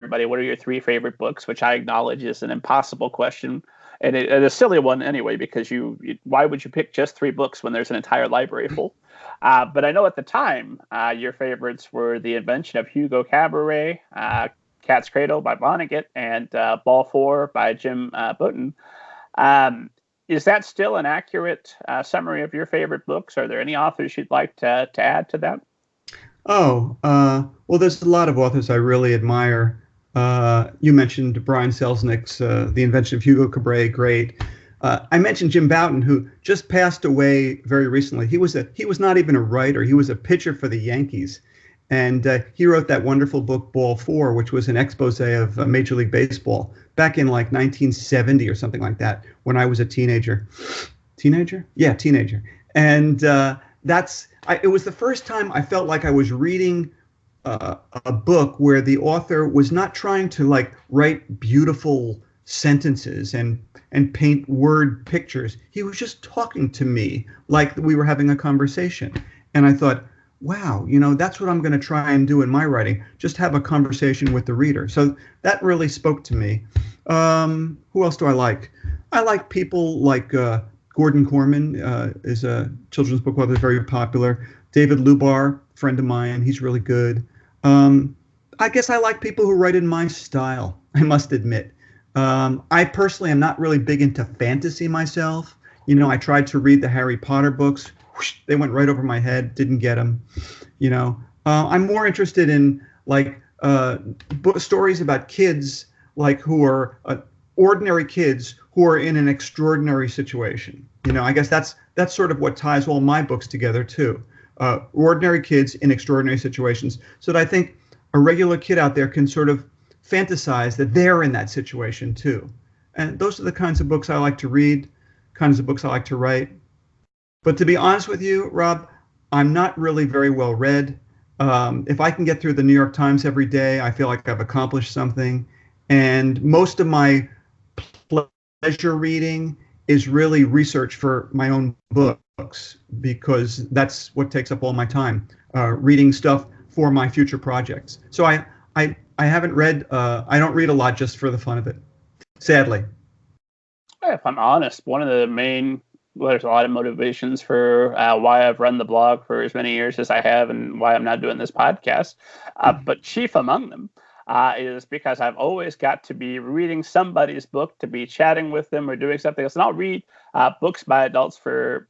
everybody, what are your 3 favorite books, which I acknowledge is an impossible question. And a silly one anyway, because why would you pick just 3 books when there's an entire library full? But I know at the time, your favorites were The Invention of Hugo Cabaret, Cat's Cradle by Vonnegut, and Ball 4 by Jim Button. Is that still an accurate summary of your favorite books? Are there any authors you'd like to add to that? Well, there's a lot of authors I really admire. You mentioned Brian Selznick's The Invention of Hugo Cabaret, great. I mentioned Jim Bouton, who just passed away very recently. He was not even a writer. He was a pitcher for the Yankees. And he wrote that wonderful book, Ball 4, which was an expose of Major League Baseball back in like 1970 or something like that, when I was a teenager. Teenager? Yeah, teenager. And it was the first time I felt like I was reading a book where the author was not trying to like write beautiful sentences and paint word pictures. He was just talking to me like we were having a conversation. And I thought, wow, that's what I'm going to try and do in my writing, just have a conversation with the reader. So that really spoke to me. Who else do I like? I like people like Gordon Corman is a children's book author, very popular. David Lubar, friend of mine, he's really good. I guess I like people who write in my style, I must admit. I personally am not really big into fantasy myself. I tried to read the Harry Potter books. Whoosh, they went right over my head, didn't get them. I'm more interested in like stories about kids like who are ordinary kids who are in an extraordinary situation. I guess that's sort of what ties all my books together too. Ordinary kids in extraordinary situations, so that I think a regular kid out there can sort of fantasize that they're in that situation too. And those are the kinds of books I like to read, kinds of books I like to write. But to be honest with you, Rob, I'm not really very well read. If I can get through the New York Times every day, I feel like I've accomplished something. And most of my pleasure reading is really research for my own books, because that's what takes up all my time, reading stuff for my future projects. So I haven't read, I don't read a lot just for the fun of it, sadly. If I'm honest, one of the main, there's a lot of motivations for why I've run the blog for as many years as I have and why I'm not doing this podcast. But chief among them is because I've always got to be reading somebody's book, to be chatting with them or doing something else. And I'll read books by adults for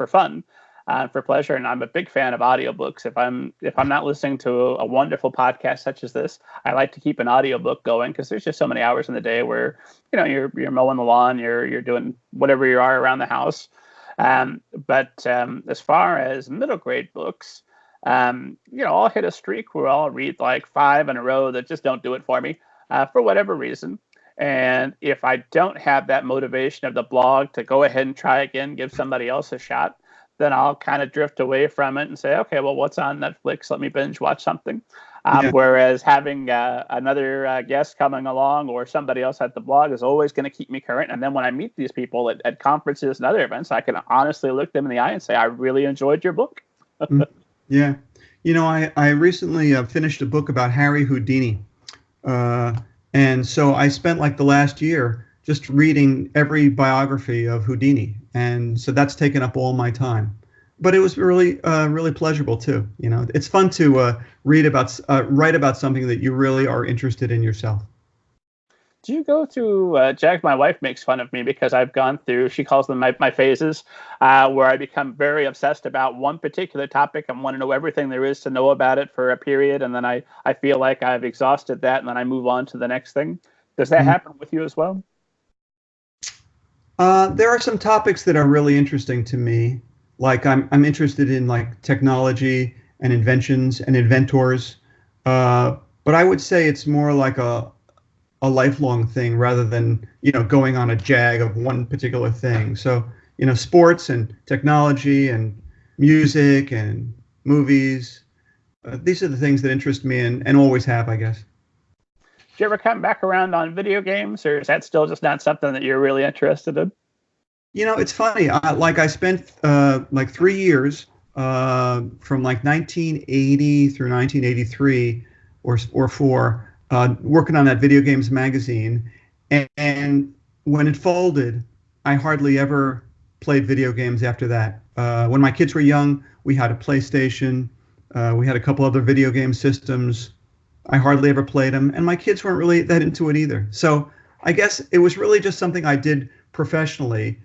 fun, for pleasure. And I'm a big fan of audiobooks. If I'm not listening to a wonderful podcast such as this, I like to keep an audiobook going, because there's just so many hours in the day where you're mowing the lawn, you're doing whatever you are around the house. But as far as middle grade books, I'll hit a streak where I'll read like 5 in a row that just don't do it for me for whatever reason. And if I don't have that motivation of the blog to go ahead and try again, give somebody else a shot, then I'll kind of drift away from it and say, okay, well, what's on Netflix? Let me binge watch something. Whereas having another guest coming along or somebody else at the blog is always going to keep me current. And then when I meet these people at conferences and other events, I can honestly look them in the eye and say, I really enjoyed your book. Yeah. I recently finished a book about Harry Houdini. And so I spent like the last year just reading every biography of Houdini. And so that's taken up all my time. But it was really, really pleasurable too. It's fun to write about something that you really are interested in yourself. Do you go through, Jack, my wife makes fun of me because I've gone through, she calls them my phases, where I become very obsessed about one particular topic and want to know everything there is to know about it for a period. And then I feel like I've exhausted that, and then I move on to the next thing. Does that happen with you as well? There are some topics that are really interesting to me. Like I'm interested in like technology and inventions and inventors. But I would say it's more like a lifelong thing rather than, going on a jag of one particular thing. So, sports and technology and music and movies, these are the things that interest me and always have, I guess. Do you ever come back around on video games, or is that still just not something that you're really interested in? It's funny. I spent like 3 years from like 1980 through 1983 or 4 working on that video games magazine. And when it folded, I hardly ever played video games after that. When my kids were young, we had a PlayStation. We had a couple other video game systems. I hardly ever played them, and my kids weren't really that into it either. So I guess it was really just something I did professionally,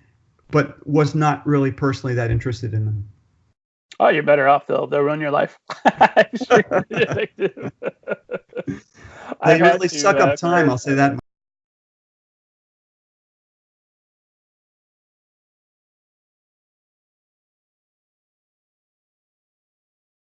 but was not really personally that interested in them. Oh, you're better off. They'll ruin your life. They really suck up time, I'll say that